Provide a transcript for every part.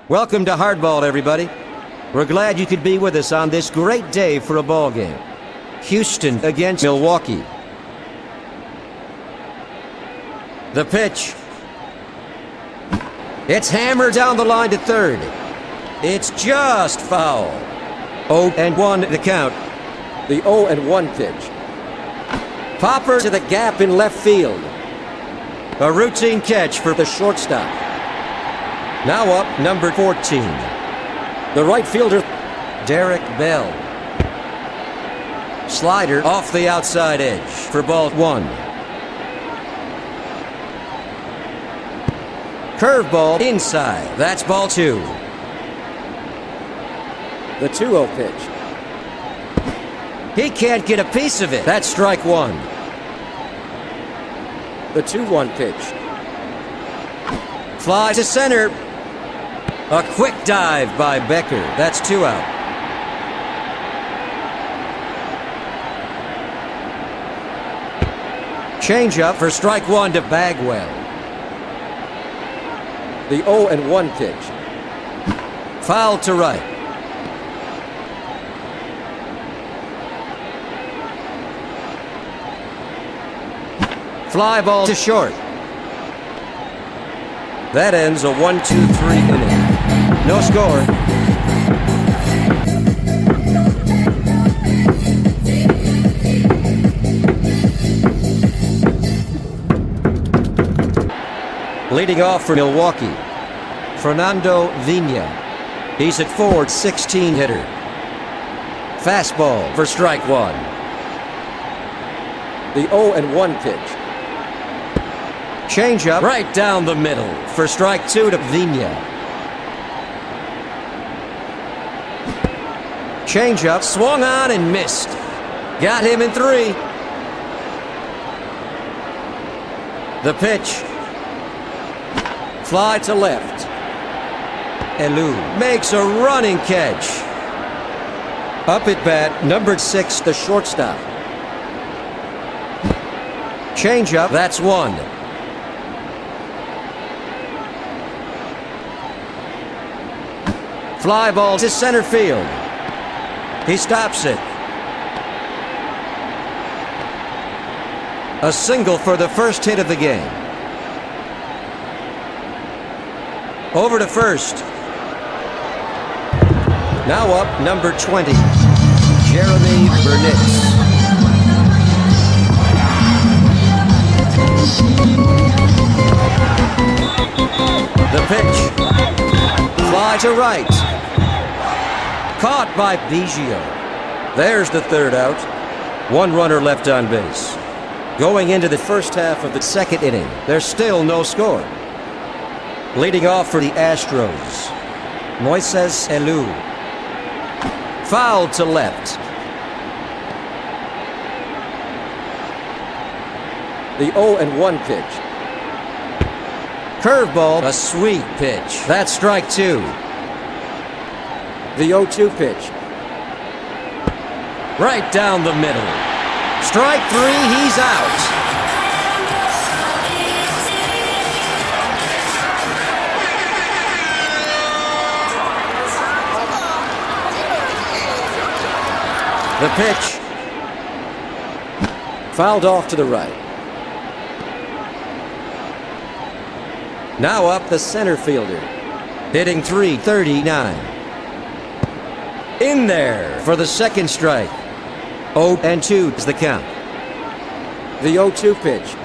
Welcome to Hardball, everybody. We're glad you could be with us on this great day for a ball game. Houston against Milwaukee. The pitch. It's hammered down the line to third. It's just foul. 0-1 the count. The 0-1 pitch. Popper to the gap in left field. A routine catch for the shortstop. Now up, number 14. The right fielder, Derek Bell. Slider off the outside edge for ball one. Curveball inside. That's ball two. The 2-0 pitch. He can't get a piece of it. That's strike one. The 2-1 pitch. Fly to center. A quick dive by Becker. That's 2 out. Changeup for strike one to Bagwell. The 0-1 pitch. Foul to right. Fly ball to short. That ends a 1-2-3 inning. No score. Leading off for Milwaukee, Fernando Vina. He's at forward, 16 hitter. Fastball for strike one. The 0-1 pitch. Changeup right down the middle for strike two to Vina. Changeup swung on and missed. Got him in 3. The pitch. Fly to left. Elu makes a running catch. Up at bat, number 6, the shortstop. Changeup, that's one. Fly ball to center field. He stops it. A single for the first hit of the game. Over to first. Now up, number 20, Jeremy Burnett. The pitch. Fly to right. Caught by Biggio. There's the third out. 1 runner left on base. Going into the first half of the second inning, there's still no score. Leading off for the Astros, Moises Elu. Foul to left. The 0-1 pitch. Curveball, a sweet pitch. That's strike two. The 0-2 pitch. Right down the middle. Strike three, he's out. The pitch. Fouled off to the right. Now up the center fielder. Hitting .339. In there for the second strike. 0-2 is the count. The 0-2 pitch.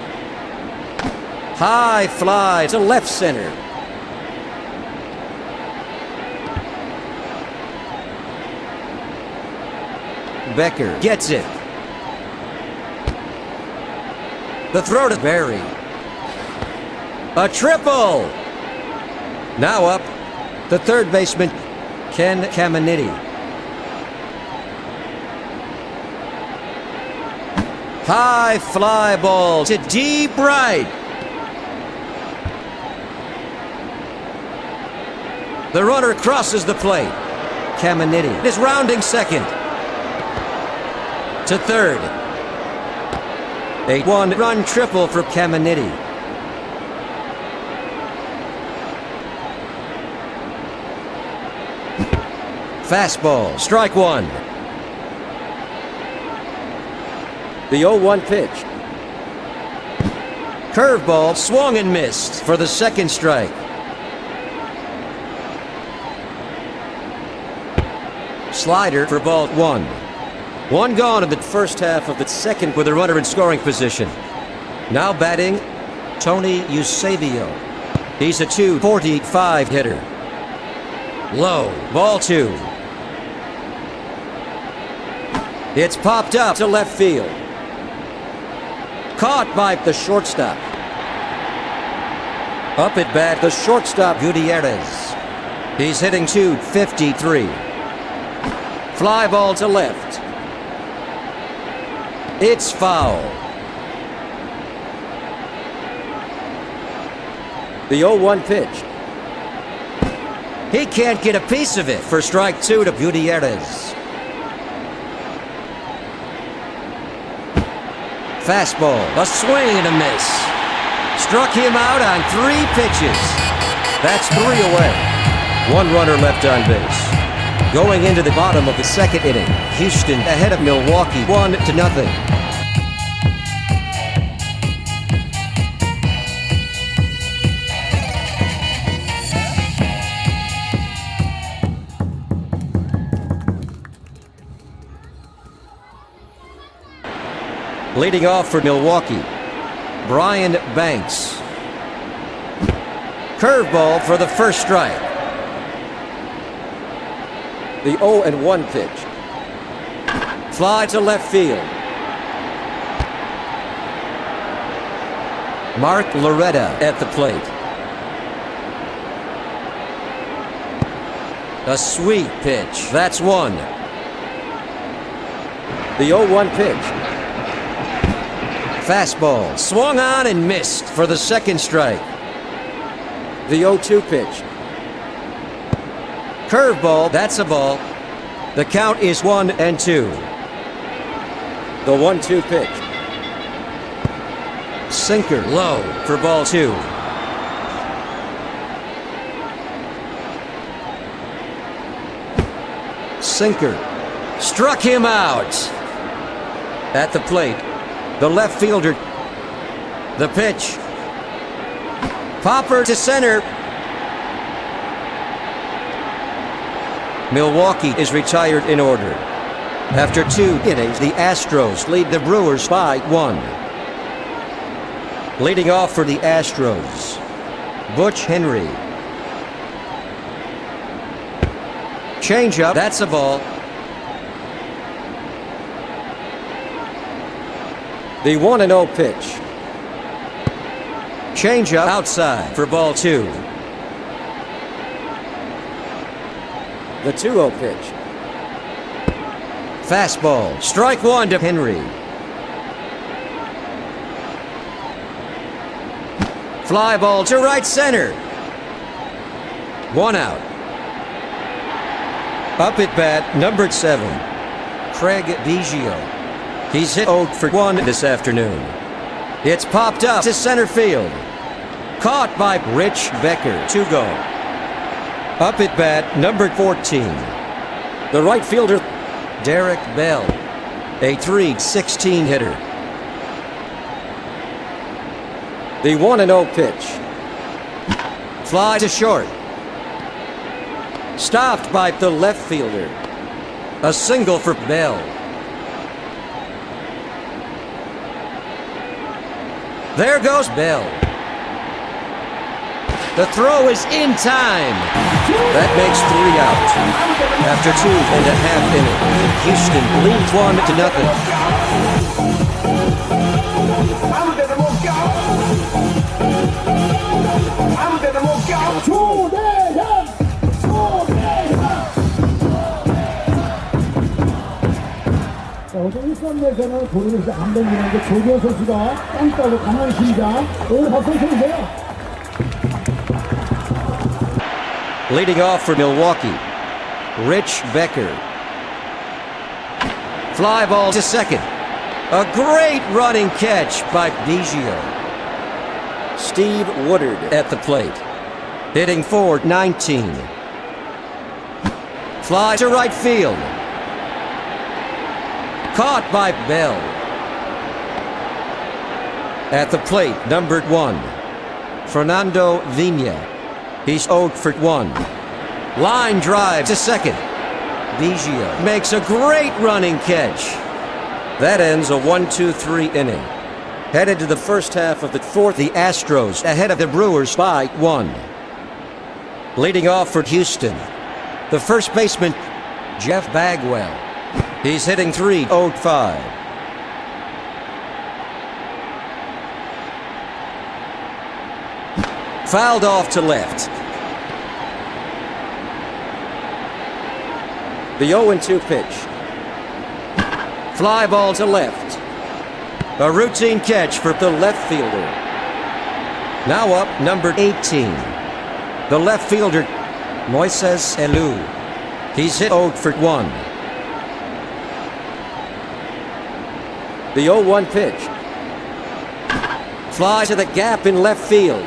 High fly to left center. Becker gets it. The throw to Barry. A triple. Now up the third baseman, Ken Caminiti. High fly ball to deep right. The runner crosses the plate. Caminiti is rounding second. To third. A 1-run triple for Caminiti. Fastball, strike one. The 0-1 pitch. Curveball, swung and missed for the second strike. Slider for ball one. One gone in the first half of the second with a runner in scoring position. Now batting, Tony Eusebio. He's a .245 hitter. Low, ball two. It's popped up to left field. Caught by the shortstop. Up at bat, the shortstop, Gutierrez. He's hitting .253. Fly ball to left. It's foul. The 0-1 pitch. He can't get a piece of it for strike two to Gutierrez. Fastball, a swing and a miss. Struck him out on 3 pitches. That's 3 away. One runner left on base. Going into the bottom of the second inning, Houston ahead of Milwaukee 1-0. Leading off for Milwaukee, Brian Banks. Curveball for the first strike. The 0-1 pitch. Fly to left field. Mark Loretta at the plate. A sweet pitch. That's one. The 0-1 pitch. Fastball, swung on and missed for the second strike. The 0-2 pitch. Curveball, that's a ball. The count is 1-2. The 1-2 pitch. Sinker, low for ball two. Sinker, struck him out. At the plate, the left fielder. The pitch. Popper to center. Milwaukee is retired in order. After 2 innings, the Astros lead the Brewers by 1. Leading off for the Astros, Butch Henry. Changeup, that's a ball. The 1-0 pitch. Changeup outside for ball two. The 2-0 pitch. Fastball, strike one to Henry. Fly ball to right center. One out. Up at bat, number 7, Craig Biggio. He's hit 0 for 1 this afternoon. It's popped up to center field. Caught by Rich Becker. 2 go. Up at bat, number 14, the right fielder, Derek Bell, a .316 hitter. The 1-0 pitch. Fly to short. Stopped by the left fielder. A single for Bell. There goes Bell. The throw is in time. That makes 3 out. After 2.5 innings, Houston leads 1-0. 어제 1-3에서는 도루를 안 던지는데 조지현 선수가 땅따로 가만히 있습니다. 오늘 박수 쳐주세요. Leading off for Milwaukee, Rich Becker. Fly ball to second. A great running catch by Biggio. Steve Woodard at the plate, hitting .419. Fly to right field. Caught by Bell. At the plate, numbered 1, Fernando Vina. He's 0 for 1. Line drive to second. Biggio makes a great running catch. That ends a 1-2-3 inning. Headed to the first half of the fourth, the Astros ahead of the Brewers by 1. Leading off for Houston, the first baseman, Jeff Bagwell. He's hitting .305. Fouled off to left. The 0-2 pitch. Fly ball to left. A routine catch for the left fielder. Now up, number 18. The left fielder, Moises Alou. He's hit 0 for 1. The 0-1 pitch. Fly to the gap in left field.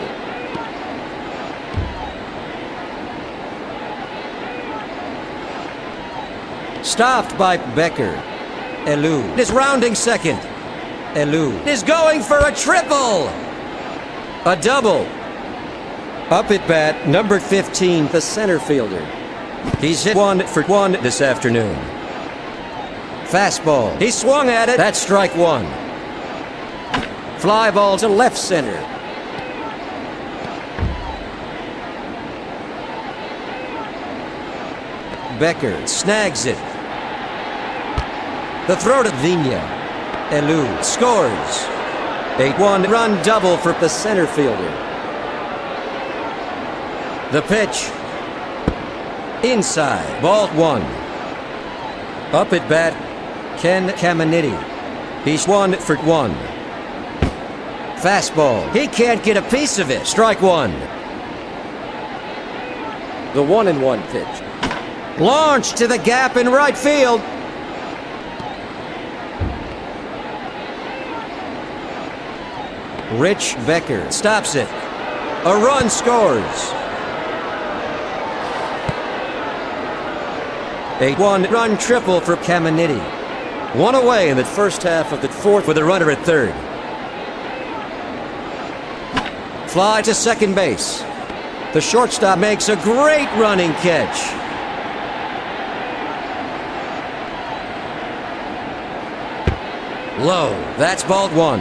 Stopped by Becker. Alou is rounding second. Alou is going for a triple. A double. Up at bat, number 15, the center fielder. He's hit 1 for 1 this afternoon. Fastball. He swung at it. That's strike 1. Fly ball to left center. Becker snags it. The throw to Vina. Alou scores. A 1-run double for the center fielder. The pitch. Inside. Ball 1. Up at bat, Ken Caminiti. He's 1 for 1. Fastball. He can't get a piece of it. Strike 1. The 1-1 pitch. Launched to the gap in right field. Rich Becker stops it. A run scores. A 1-run triple for Caminiti. 1 away in the first half of the fourth with a runner at third. Fly to second base. The shortstop makes a great running catch. Low. That's ball 1.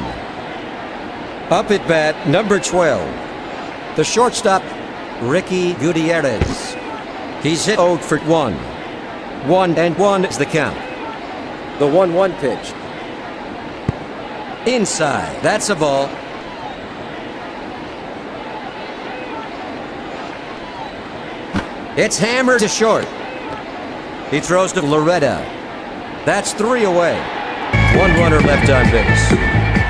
Up at bat, number 12. The shortstop, Ricky Gutierrez. He's hit 0 for 1. 1-1 is the count. The 1-1 pitch. Inside. That's a ball. It's hammered to short. He throws to Loretta. That's 3 away. 1 runner left on base.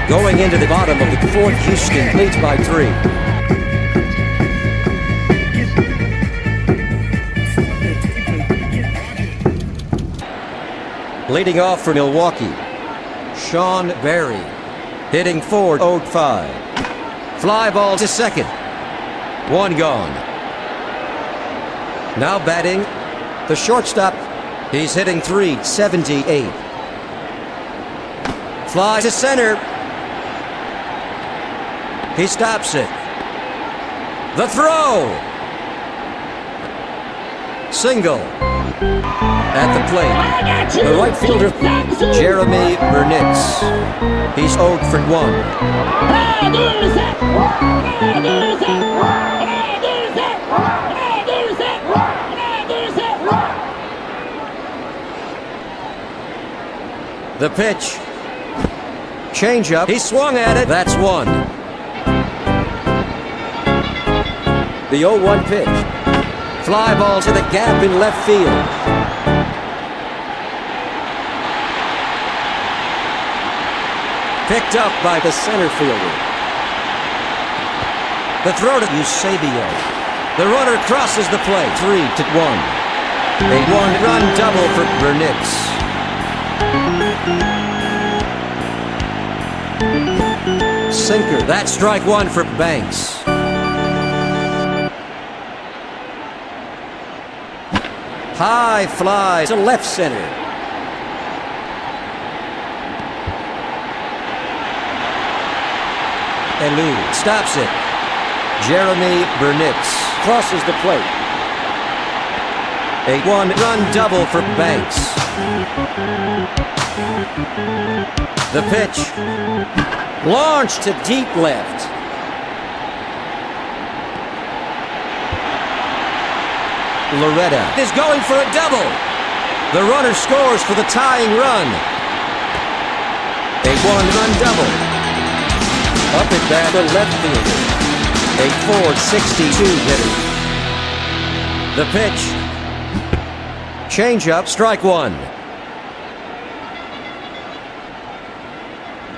Going into the bottom of the fourth, Houston leads by 3. Leading off for Milwaukee, Sean Berry, hitting .405. Fly ball to second. 1 gone. Now batting, the shortstop. He's hitting .378. Fly to center. He stops it. The throw. Single. At the plate, the right fielder, Jeremy Burnitz. He's 0 for 1. The pitch. Changeup. He swung at it. That's 1. The 0-1 pitch. Fly ball to the gap in left field. Picked up by the center fielder. The throw to Eusebio. The runner crosses the plate. 3-1. A 1-run double for Burnitz. Sinker. That's strike 1 for High fly to left center. Elu stops it. Jeremy Burnitz crosses the plate. A one-run double for Banks. The pitch. Launched to deep left. Loretta is going for a double. The runner scores for the tying run. A one-run double. Up at bat, the left fielder. A .462 hitter. The pitch. Change-up, strike one.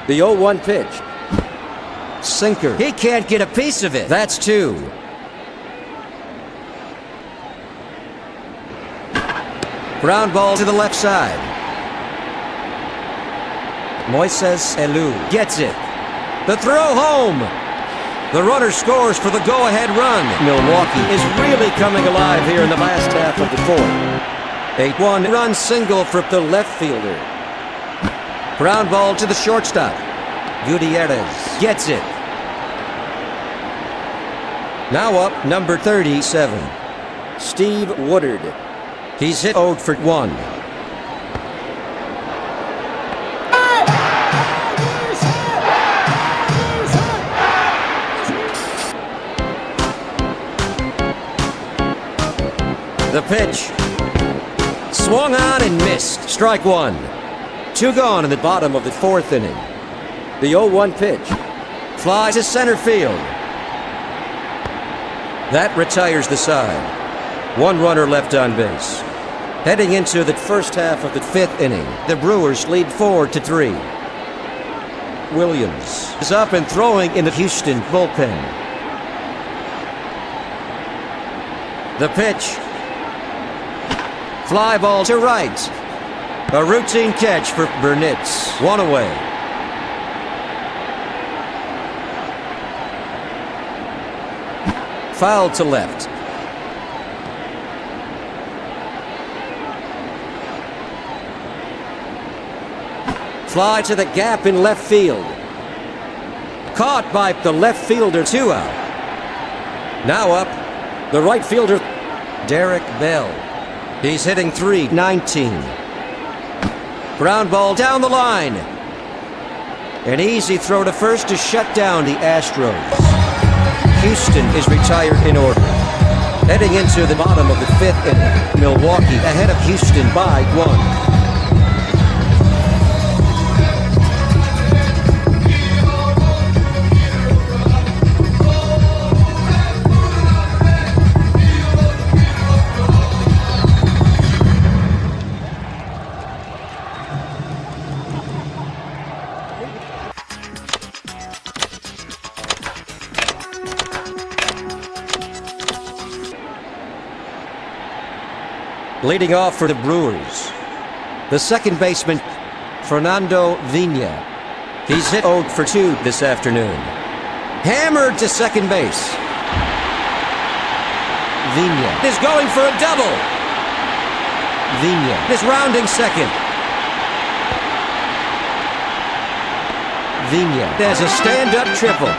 The 0-1 pitch. Sinker. He can't get a piece of it. That's two. Ground ball to the left side. Moises Elu gets it. The throw home. The runner scores for the go-ahead run. Milwaukee is really coming alive here in the last half of the fourth. A one-run single for the left fielder. Ground ball to the shortstop. Gutierrez gets it. Now up, number 37, Steve Woodard. He's hit 0 for 1. The pitch. Swung on and missed. Strike one. Two gone in the bottom of the fourth inning. The 0-1 pitch. Flies to center field. That retires the side. One runner left on base. Heading into the first half of the fifth inning, the Brewers lead 4-3. Williams is up and throwing in the Houston bullpen. The pitch. Fly ball to right. A routine catch for Burnitz. One away. Foul to left. Fly to the gap in left field. Caught by the left fielder, 2 out. Now up, the right fielder, Derek Bell. He's hitting .319. Ground ball down the line. An easy throw to first to shut down the Astros. Houston is retired in order. Heading into the bottom of the fifth inning, Milwaukee ahead of Houston by 1. Leading off for the Brewers, the second baseman, Fernando Vina. He's hit 0 for 2 this afternoon. Hammered to second base. Vina is going for a double. Vina is rounding second. Vina has a stand-up triple.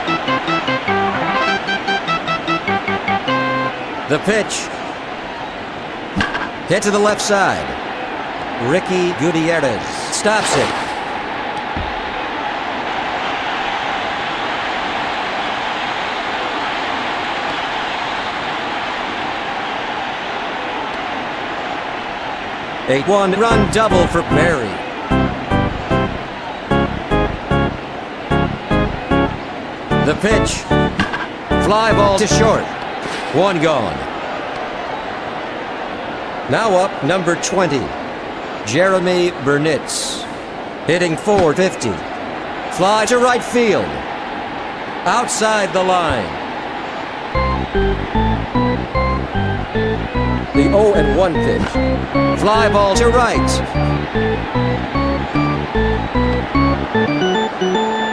The pitch. Hit to the left side. Ricky Gutierrez stops it. A one-run double for Barry. The pitch. Fly ball to short. One gone. Now up, number 20, Jeremy Burnitz, hitting .450. Fly to right field. Outside the line. The 0-1 pitch. Fly ball to right.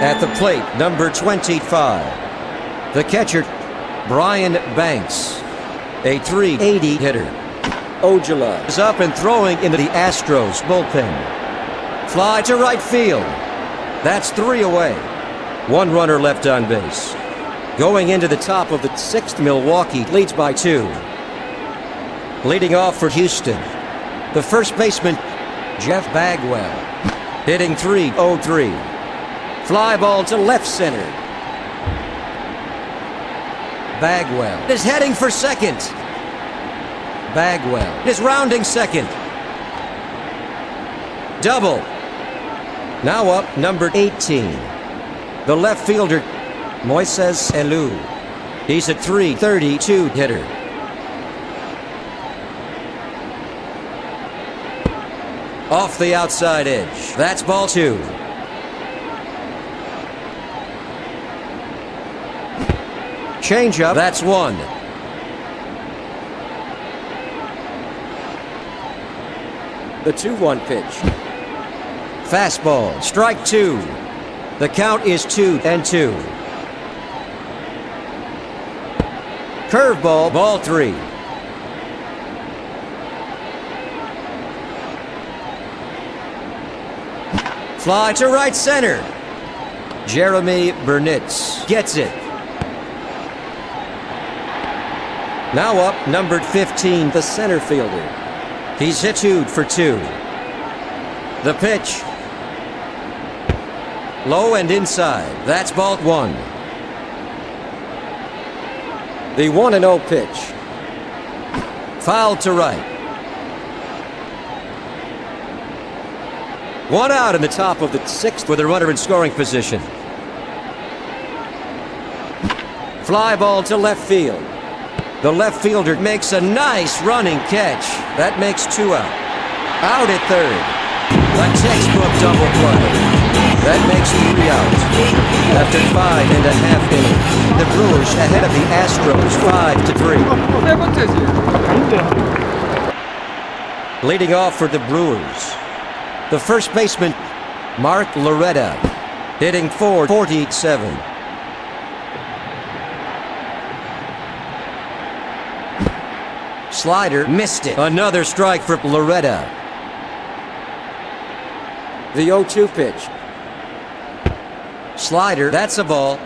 At the plate, number 25, the catcher, Brian Banks, a .380 hitter. Ojala is up and throwing into the Astros bullpen. Fly to right field. That's 3 away. 1 runner left on base. Going into the top of the 6th, Milwaukee leads by 2. Leading off for Houston, the first baseman, Jeff Bagwell. Hitting .303. Fly ball to left center. Bagwell is heading for second. Bagwell is rounding second. Double. Now up, number 18. The left fielder, Moises Alou. He's a .332 hitter. Off the outside edge. That's ball 2. Changeup. That's 1. The 2-1 pitch. Fastball. Strike 2. The count is 2-2. Curveball. Ball 3. Fly to right center. Jeremy Burnitz gets it. Now up, numbered 15, the center fielder. He's hit 2 for 2. The pitch. Low and inside. That's ball 1. The 1-0 pitch. Foul to right. 1 out in the top of the 6th with a runner in scoring position. Fly ball to left field. The left fielder makes a nice running catch. That makes 2 out. Out at third. A textbook double play. That makes 3 out. After 5.5 innings, the Brewers ahead of the Astros 5-3. Leading off for the Brewers, the first baseman, Mark Loretta, hitting .447. Slider missed it. Another strike for Loretta. The 0-2 pitch. Slider, that's a ball.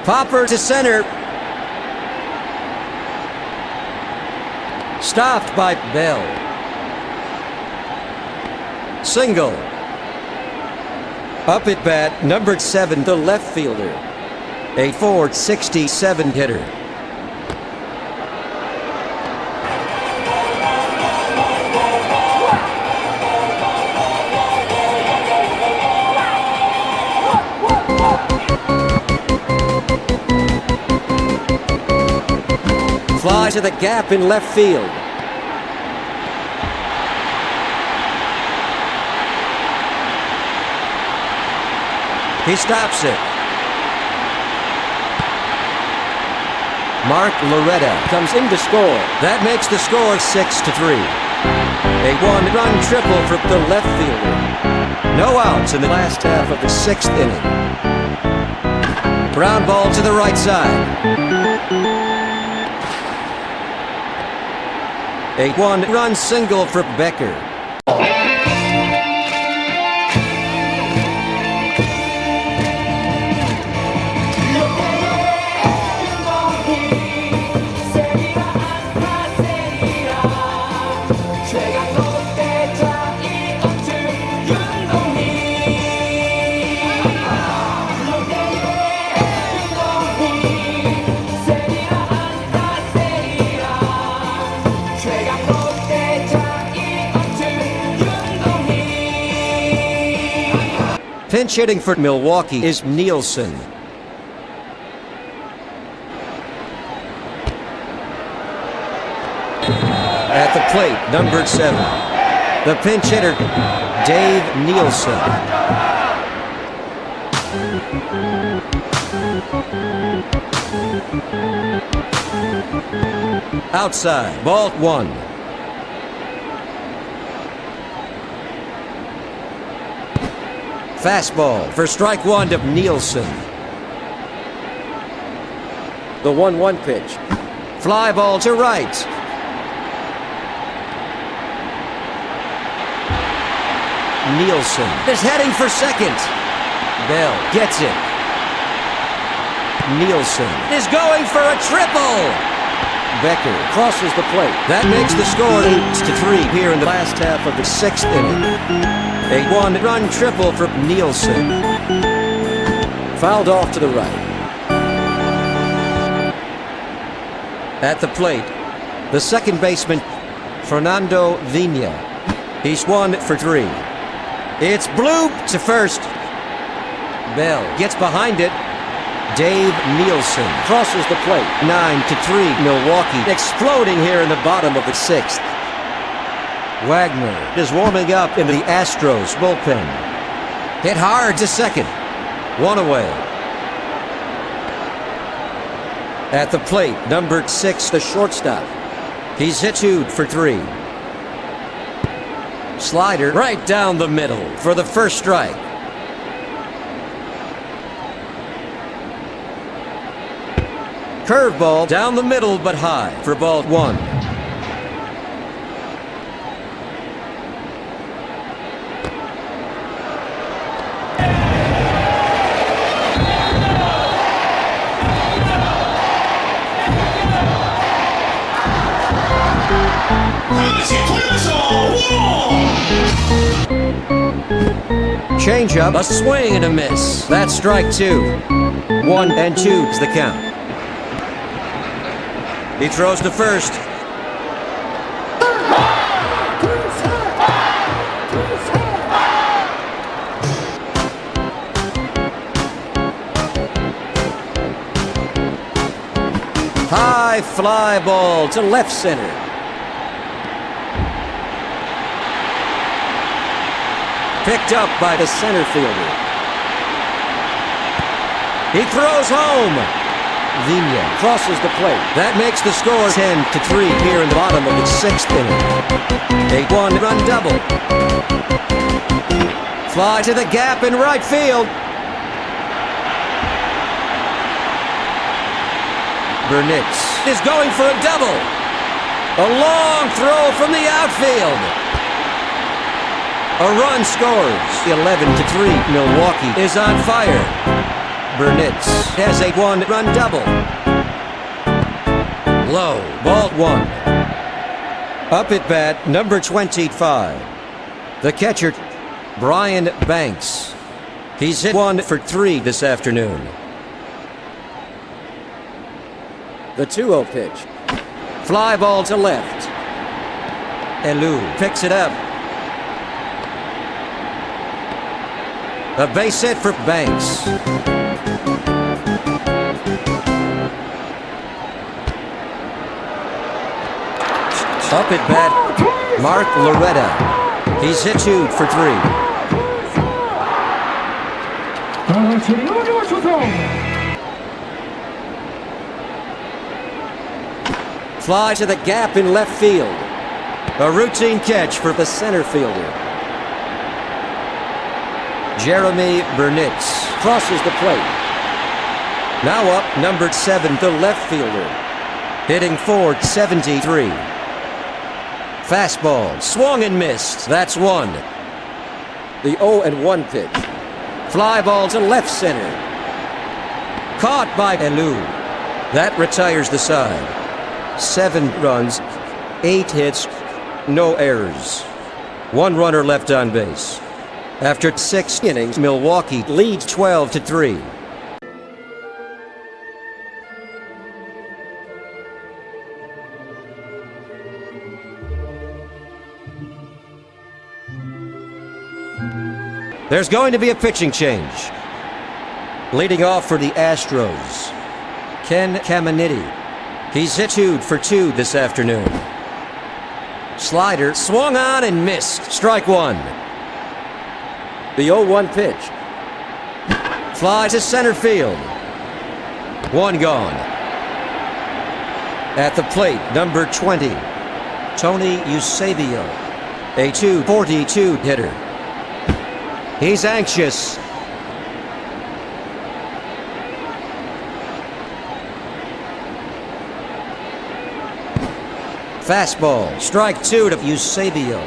Popper to center. Stopped by Bell. Single. Up at bat, numbered 7, the left fielder. A .467 hitter. Fly to the gap in left field. He stops it. Mark Loretta comes in to score. That makes the score 6-3. A 1-run triple for the left fielder. No outs in the last half of the 6th inning. Ground ball to the right side. A 1-run single for Becker. Pinch hitting for Milwaukee is Nielsen. At the plate, numbered 7. The pinch hitter, Dave Nielsen. Outside, ball 1. Fastball for strike 1 to Nielsen. The 1-1 pitch. Fly ball to right. Nielsen is heading for second. Bell gets it. Nielsen is going for a triple. Becker crosses the plate. That makes the score 8-3 here in the last half of the 6th inning. A 1-run triple for Nielsen. Fouled off to the right. At the plate, the second baseman, Fernando Vina. He's 1 for 3. It's bloop to first. Bell gets behind it. Dave Nielsen crosses the plate. 9-3, Milwaukee exploding here in the bottom of the 6th. Wagner is warming up in the Astros bullpen. Hit hard to second. 1 away. At the plate, number 6, the shortstop. He's hit 2 for 3. Slider right down the middle for the first strike. Curveball down the middle but high for ball 1. Changeup, a swing and a miss. That's strike 2. 1-2 is the count. He throws to first. High fly ball to left center. Picked up by the center fielder. He throws home. Vina crosses the plate. That makes the score 10-3 here in the bottom of the 6th inning. A 1-run double. Fly to the gap in right field. Burnitz is going for a double. A long throw from the outfield. A run scores. 11-3. Milwaukee is on fire. Burnitz has a 1-run double. Low. Ball 1. Up at bat, number 25. The catcher, Brian Banks. He's hit 1 for 3 this afternoon. The 2-0 pitch. Fly ball to left. Elu picks it up. A base hit for Banks. Up at bat, Mark Loretta. He's hit 2 for 3. Fly to the gap in left field. A routine catch for the center fielder. Jeremy Burnitz crosses the plate. Now up, number 7, the left fielder. Hitting .473. Fastball, swung and missed. That's 1. The 0-1 pitch. Fly ball to left center. Caught by Elu. That retires the side. 7 runs, 8 hits, no errors. 1 runner left on base. After 6 innings, Milwaukee leads 12-3. There's going to be a pitching change. Leading off for the Astros, Ken Caminiti. He's hit 2 for 2 this afternoon. Slider swung on and missed. Strike 1. The 0-1 pitch. Fly to center field. 1 gone. At the plate, number 20, Tony Eusebio, a .242 hitter. He's anxious. Fastball. Strike two to Eusebio.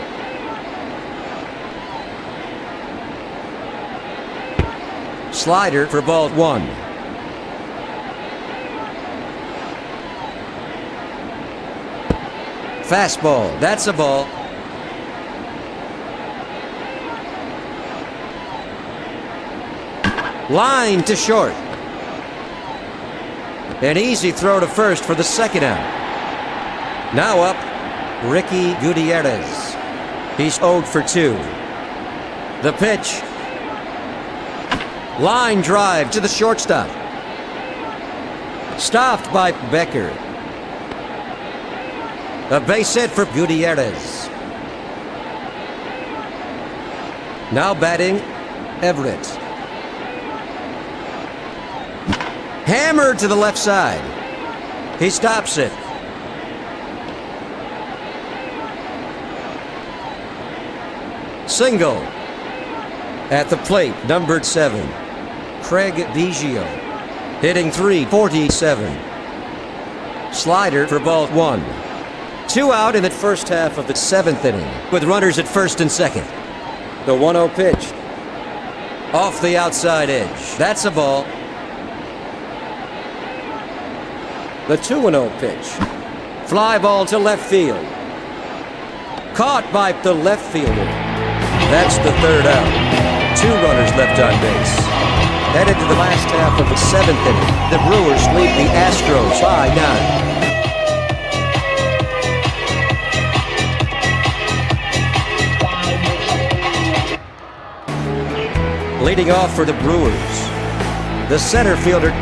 Slider for ball one. Fastball. That's a ball. Line to short. An easy throw to first for the second out. Now up, Ricky Gutierrez. He's 0 for 2. The pitch. Line drive to the shortstop. Stopped by Becker. A base hit for Gutierrez. Now batting, Everett. Hammered to the left side. He stops it. Single. At the plate, numbered 7. Craig Biggio. Hitting .347. Slider for ball one. 2 out in the first half of the 7th inning, with runners at first and second. The 1-0 pitch. Off the outside edge. That's a ball. The 2-0 pitch. Fly ball to left field. Caught by the left fielder. That's the 3rd out. 2 runners left on base. Headed to the last half of the 7th inning. The Brewers lead the Astros by 9. Leading off for the Brewers, the center fielder,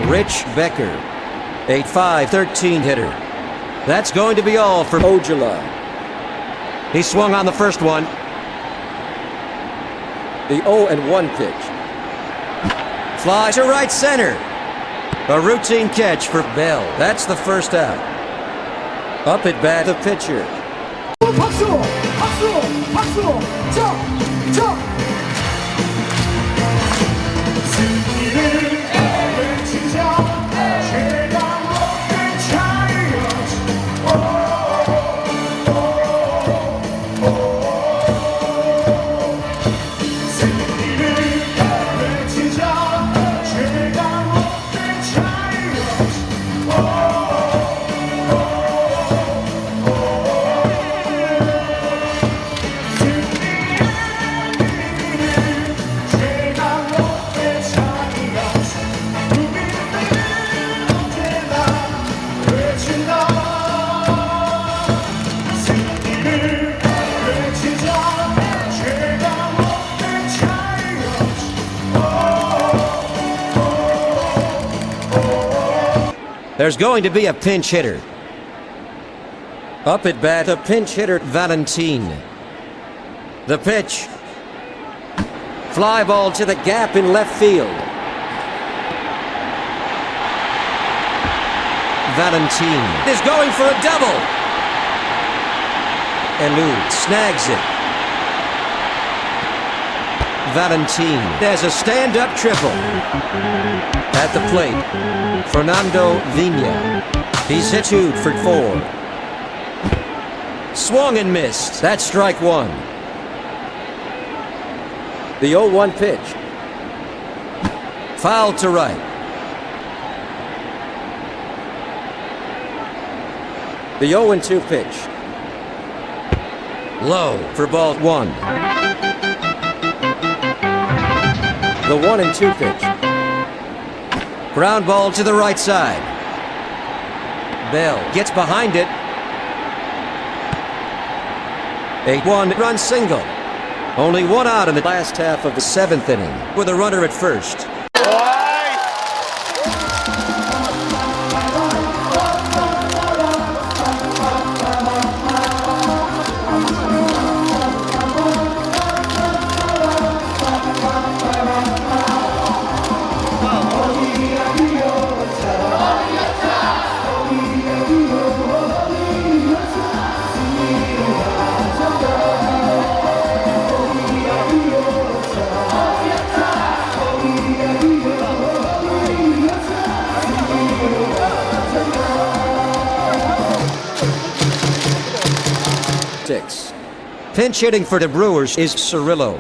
Rich Becker. 8.5, 13 hitter. That's going to be all for Ojala. He swung on the first one. The 0-1 pitch. Fly to right center. A routine catch for Bell. That's the first out. Up at bat, the pitcher. 박수! 박수! 박수! 자! 자! There's going to be a pinch hitter. Up at bat, the pinch hitter, Valentin. The pitch. Fly ball to the gap in left field. Valentin is going for a double. Elude snags it. Valentin has a stand-up triple. At the plate, Fernando Vina. He's hit 2 for 4. Swung and missed. That's strike one. The 0-1 pitch. Foul to right. The 0-2 pitch. Low for ball one. The 1-2 pitch. Ground ball to the right side. Bell gets behind it. 8-1 run single. Only 1 out in the last half of the 7th inning, with a runner at first. Pinch hitting for the Brewers is Cirillo.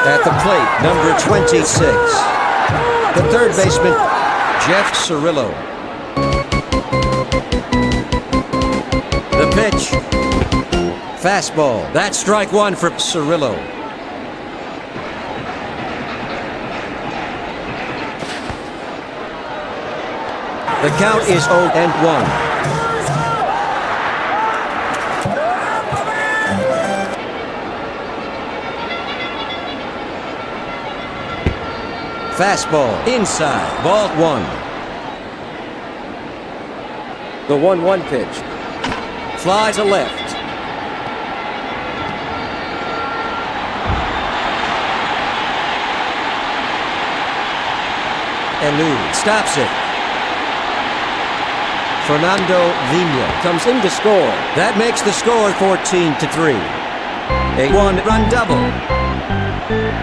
At the plate, number 26. The third baseman, Jeff Cirillo. The pitch. Fastball. That's strike one for Cirillo. The count is 0-1. Fastball inside, ball one. The 1-1 pitch. Fly to left. Elu stops it. Fernando Vina comes in to score. That makes the score 14-3. A one-run double.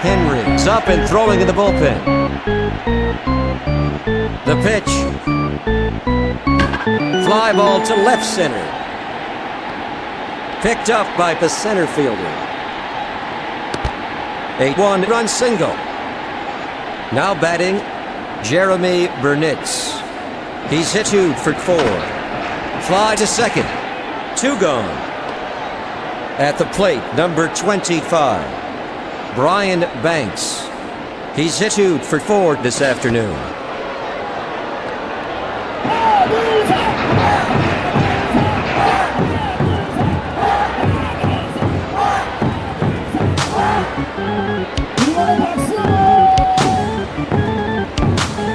Henry's up and throwing in the bullpen. The pitch. Fly ball to left center. Picked up by the center fielder. A one-run single. Now batting, Jeremy Burnitz. He's hit 2 for 4. Fly to second. 2 gone. At the plate, number 25. Brian Banks. He's hit 2 for 4 this afternoon.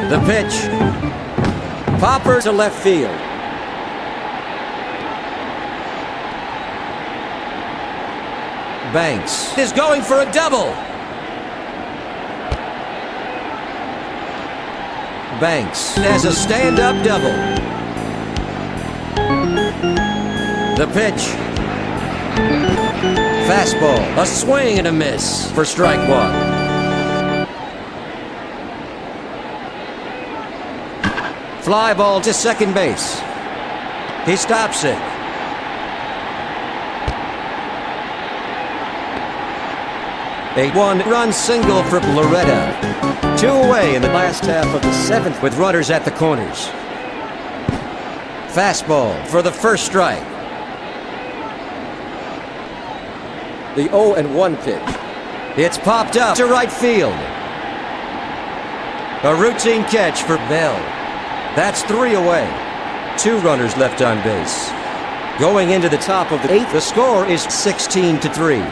The pitch. Popper to left field. Banks is going for a double. Banks has a stand-up double. The pitch. Fastball. A swing and a miss for strike one. Fly ball to second base. He stops it. A one-run single for Loretta. 2 away in the last half of the 7th with runners at the corners. Fastball for the first strike. The 0-1 pitch. It's popped up to right field. A routine catch for Bell. That's 3 away. 2 runners left on base. Going into the top of the 8th, the score is 16-3.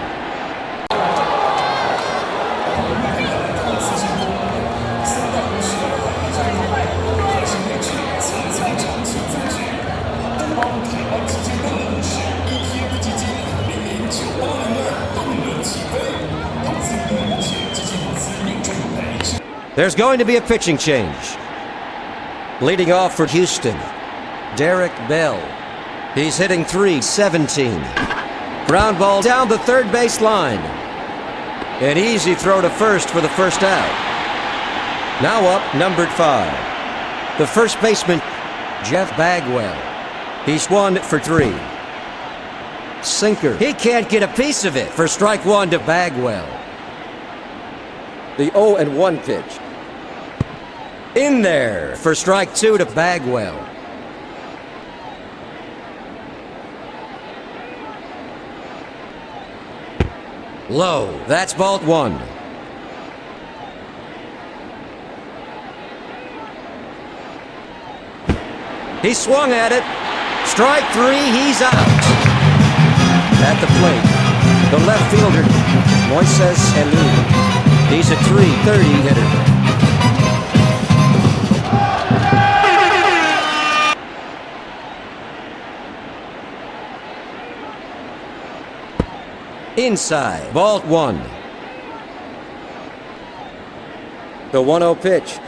There's going to be a pitching change. Leading off for Houston, Derek Bell. He's hitting .317. Ground ball down the third base line. An easy throw to first for the first out. Now up, numbered 5. The first baseman, Jeff Bagwell. He's 1 for 3. Sinker. He can't get a piece of it for strike one to Bagwell. The 0-1 pitch. In there for strike 2 to Bagwell. Low. That's ball 1. He swung at it. Strike 3. He's out. At the plate, the left fielder, Moises Elu. He's a .330 hitter. Inside, ball 1. The 1-0 pitch.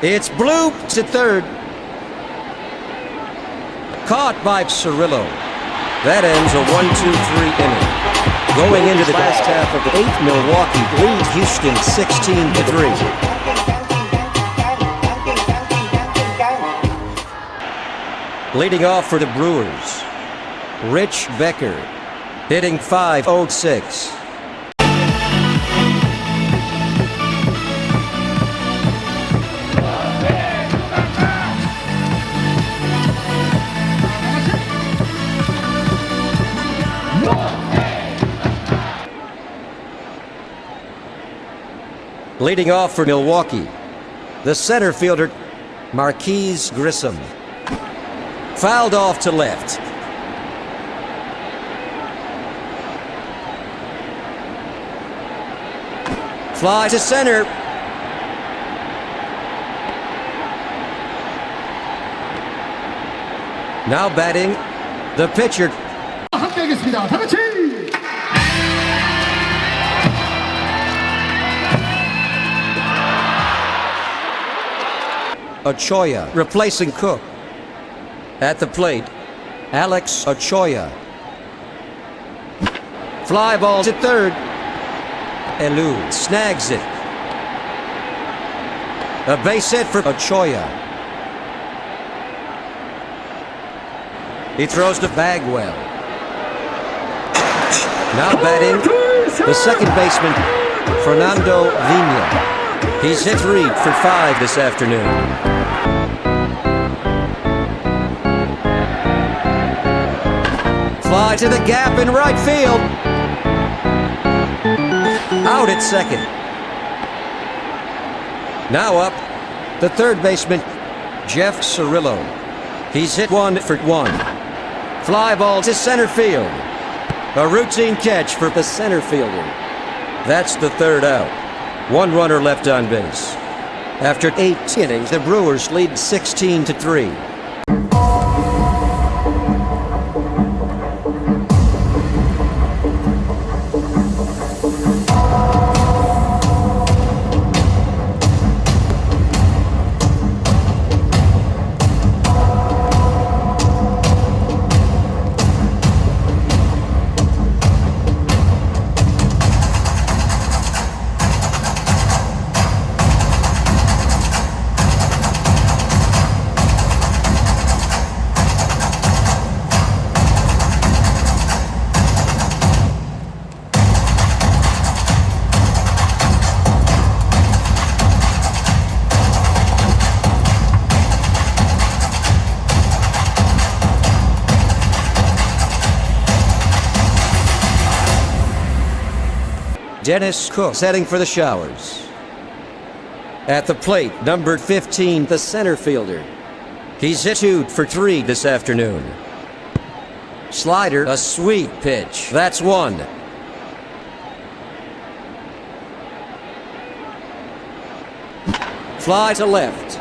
It's bloop to third. Caught by Cirillo. That ends a 1-2-3 inning. Going into the last half of the 8th, Milwaukee leads Houston 16-3. Leading off for the Brewers, Rich Becker, hitting .506. Leading off for Milwaukee, the center fielder, Marquise Grissom. Fouled off to left. Fly to center. Now batting, the pitcher. 함께하겠습니다. 다 같이. Ojala replacing Cook. At the plate, Alex Ojala. Fly ball to third. Elu snags it. A base hit for Ojala. He throws to Bagwell. Now batting, the second baseman, Fernando Vina. He's hit 3 for 5 this afternoon. Fly to the gap in right field. Out at second. Now up, the third baseman, Jeff Cirillo. He's hit 1 for 1. Fly ball to center field. A routine catch for the center fielder. That's the third out. 1 runner left on base. After 8 innings, the Brewers lead 16-3. Dennis Cook heading for the showers. At the plate, number 15, the center fielder. He's hit 2 for 3 this afternoon. Slider, a sweet pitch. That's 1. Fly to left.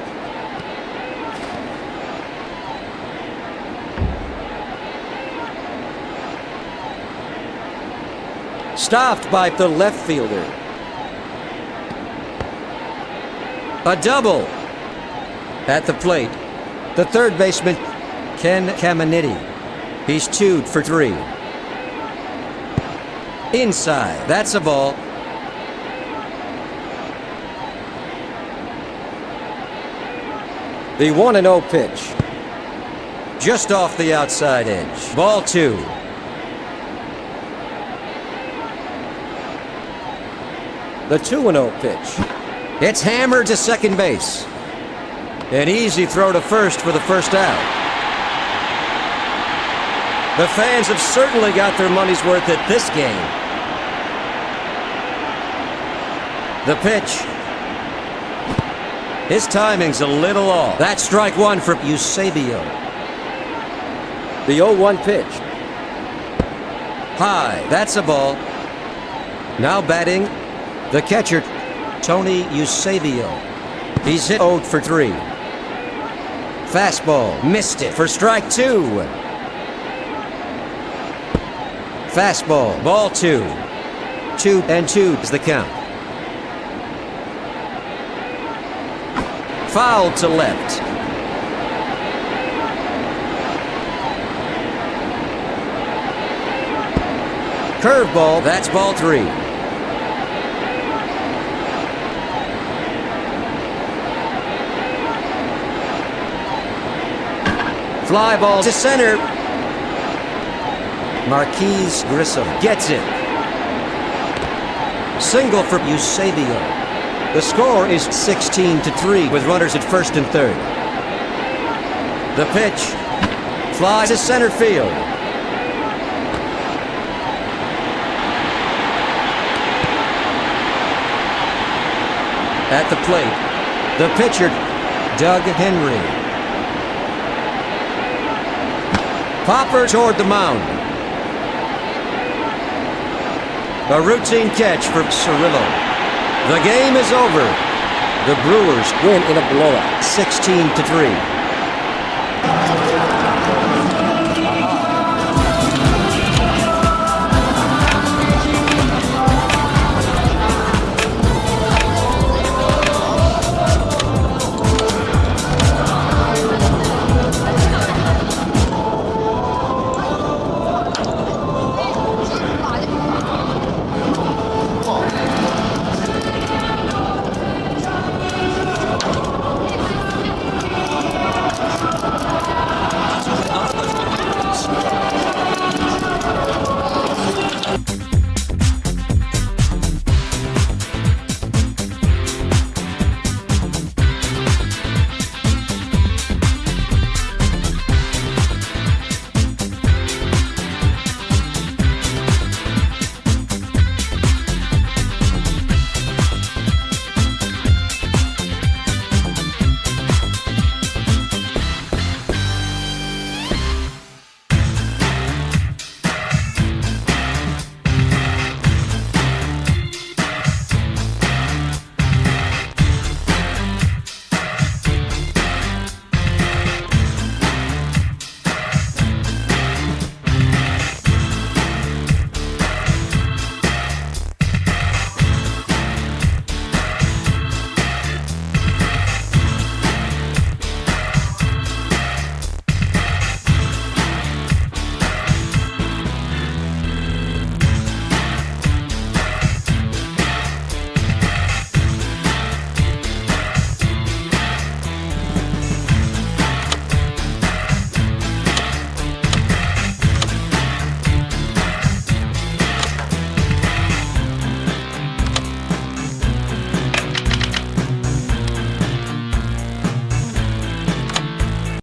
Stopped by the left fielder. A double. At the plate, the third baseman, Ken Caminiti. He's 2 for 3. Inside. That's a ball. The 1-0 pitch. Just off the outside edge. Ball 2. The 2-0 pitch. It's hammered to second base. An easy throw to first for the first out. The fans have certainly got their money's worth at this game. The pitch. His timing's a little off. That's strike 1 for Eusebio. The 0-1 pitch. High. That's a ball. Now batting, the catcher, Tony Eusebio. He's hit 0 for 3. Fastball, missed it for strike 2. Fastball, ball 2. 2-2 is the count. Foul to left. Curveball, that's ball 3. Fly ball to center. Marquise Grissom gets it. Single for Eusebio. The score is 16-3 with runners at first and third. The pitch. Flies to center field. At the plate, the pitcher, Doug Henry. Popper toward the mound. A routine catch for Cirillo. The game is over. The Brewers win in a blowout, 16-3.